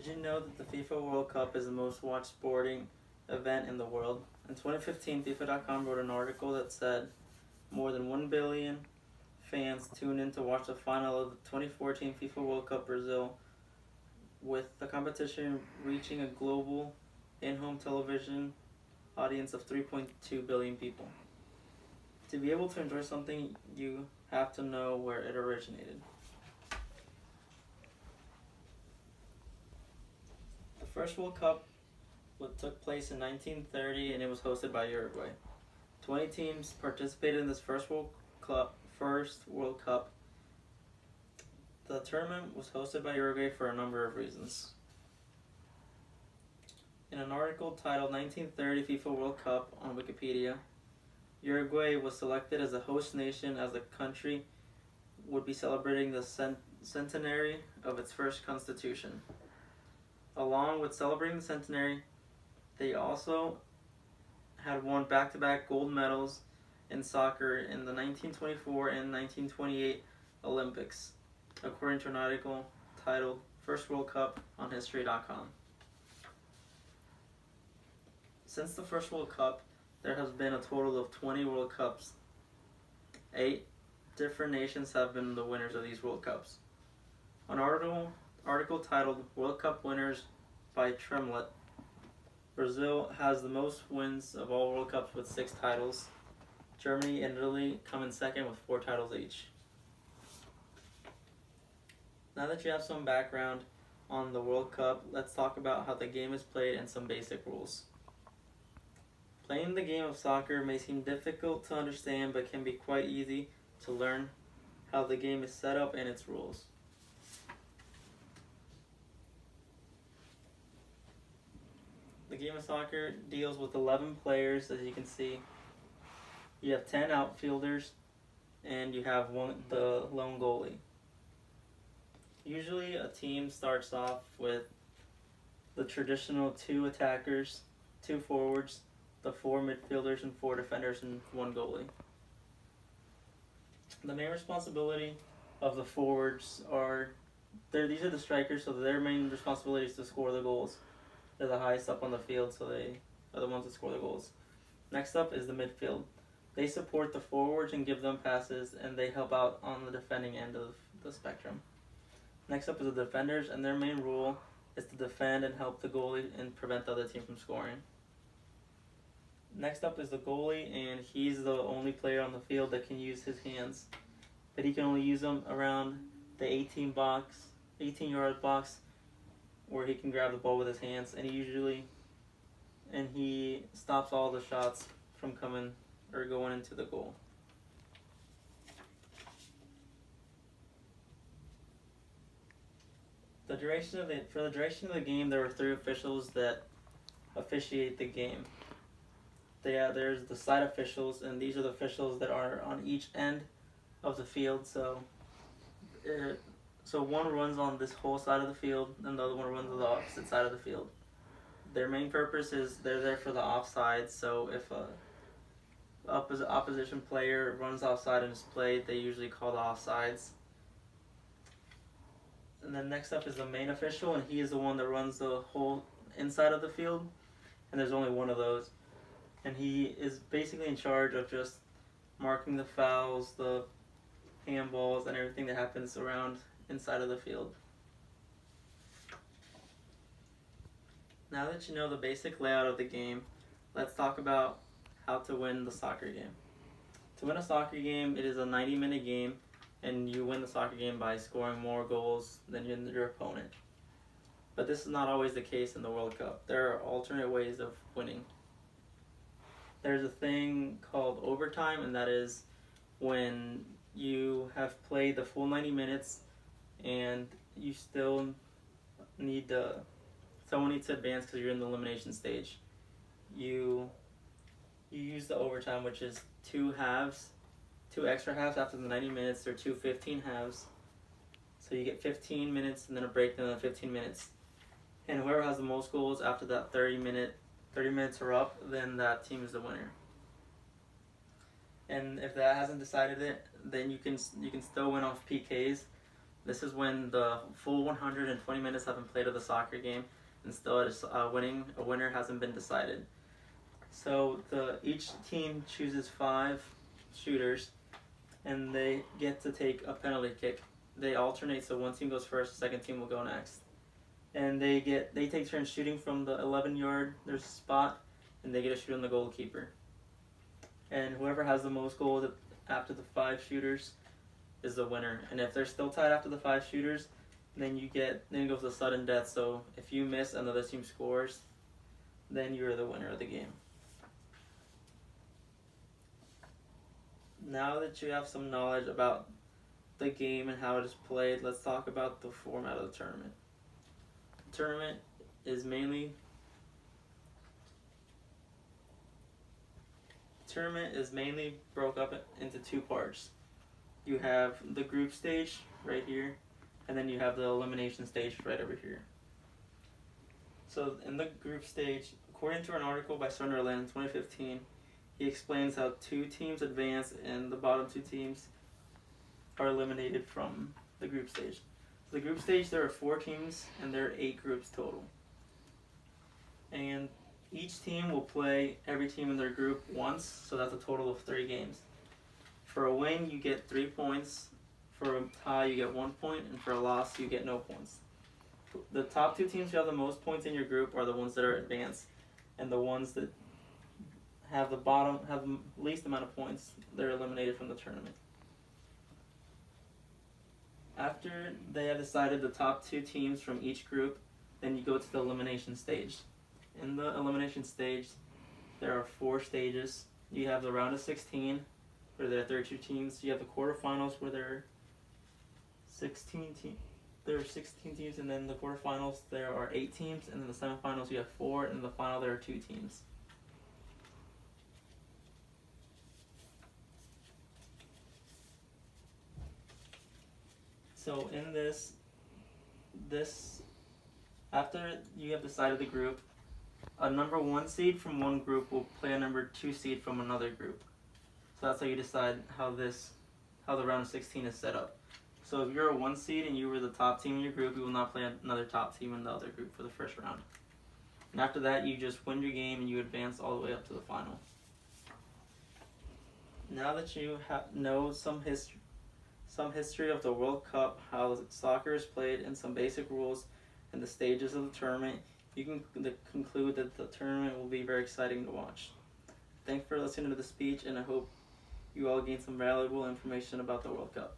Did you know that the FIFA World Cup is the most watched sporting event in the world? In 2015, FIFA.com wrote an article that said more than 1 billion fans tuned in to watch the final of the 2014 FIFA World Cup Brazil, with the competition reaching a global in-home television audience of 3.2 billion people. To be able to enjoy something, you have to know where it originated. The first World Cup took place in 1930 and it was hosted by Uruguay. 20 teams participated in this first World Cup. The tournament was hosted by Uruguay for a number of reasons. In an article titled 1930 FIFA World Cup on Wikipedia, Uruguay was selected as the host nation as the country would be celebrating the centenary of its first constitution. Along with celebrating the centenary, they also had won back-to-back gold medals in soccer in the 1924 and 1928 Olympics, according to an article titled First World Cup on History.com. Since the first World Cup, there has been a total of 20 World Cups. 8 different nations have been the winners of these World Cups. An article titled World Cup Winners by Tremlett. Brazil has the most wins of all World Cups with 6 titles. Germany and Italy come in second with 4 titles each. Now that you have some background on the World Cup, let's talk about how the game is played and some basic rules. Playing the game of soccer may seem difficult to understand, but can be quite easy to learn how the game is set up and its rules. The game of soccer deals with 11 players, as you can see. You have 10 outfielders, and you have the lone goalie. Usually a team starts off with the traditional 2 attackers, 2 forwards, the 4 midfielders and 4 defenders, and 1 goalie. The main responsibility of the forwards these are the strikers, so their main responsibility is to score the goals. They're the highest up on the field, so they are the ones that score the goals. Next up is the midfield. They support the forwards and give them passes, and they help out on the defending end of the spectrum. Next up is the defenders, and their main role is to defend and help the goalie and prevent the other team from scoring. Next up is the goalie, and he's the only player on the field that can use his hands. But he can only use them around the 18-yard box, where he can grab the ball with his hands, and he stops all the shots from coming or going into the goal. For the duration of the game, there were 3 officials that officiate the game. There's the side officials, and these are the officials that are on each end of the field. So one runs on this whole side of the field, and the other one runs on the opposite side of the field. Their main purpose is they're there for the offside. So if a opposition player runs offside and is played, they usually call the offsides. And then next up is the main official, and he is the one that runs the whole inside of the field, and there's only one of those. And he is basically in charge of just marking the fouls, the handballs, and everything that happens around inside of the field. Now that you know the basic layout of the game, let's talk about how to win the soccer game. To win a soccer game, it is a 90-minute game, and you win the soccer game by scoring more goals than your opponent. But this is not always the case in the World Cup. There are alternate ways of winning. There's a thing called overtime, and that is when you have played the full 90 minutes and you still need someone needs to advance because you're in the elimination stage. You use the overtime, which is 2 extra halves after the 90 minutes. They're 2 15 halves. So you get 15 minutes and then a break, then 15 minutes. And whoever has the most goals after that 30 minutes are up, then that team is the winner. And if that hasn't decided it, then you can still win off PKs. This is when the full 120 minutes have been played of the soccer game, and still a winner hasn't been decided. So each team chooses 5 shooters, and they get to take a penalty kick. They alternate, so one team goes first, the second team will go next. And they take turns shooting from the 11-yard there's a spot, and they get to shoot on the goalkeeper. And whoever has the most goals after the 5 shooters is the winner. And if they're still tied after the 5 shooters, then it goes to sudden death. So if you miss and the other team scores, then you're the winner of the game. Now that you have some knowledge about the game and how it is played, let's talk about the format of the tournament. The tournament is mainly broke up into 2 parts. You have the group stage right here, and then you have the elimination stage right over here. So in the group stage, according to an article by Sunderland in 2015, he explains how 2 teams advance and the bottom 2 teams are eliminated from the group stage. So the group stage, there are 4 teams and there are 8 groups total. And each team will play every team in their group once, so that's a total of 3 games. For a win, you get 3 points. For a tie, you get 1 point, and for a loss, you get no points. The top 2 teams who have the most points in your group are the ones that are advanced, and the ones that have the least amount of points, they're eliminated from the tournament. After they have decided the top 2 teams from each group, then you go to the elimination stage. In the elimination stage, there are 4 stages. You have the round of 16, where there are 32 teams. You have the quarterfinals, where there are 16 teams, and then the quarterfinals there are 8 teams, and then the semifinals you have 4, and in the final there are 2 teams. So in this after you have decided the group, a number 1 seed from one group will play a number 2 seed from another group. So that's how you decide how the round of 16 is set up. So if you're a 1 seed and you were the top team in your group, you will not play another top team in the other group for the first round. And after that, you just win your game and you advance all the way up to the final. Now that you know some history of the World Cup, how soccer is played, and some basic rules and the stages of the tournament, you can conclude that the tournament will be very exciting to watch. Thanks for listening to the speech, and I hope you all gained some valuable information about the World Cup.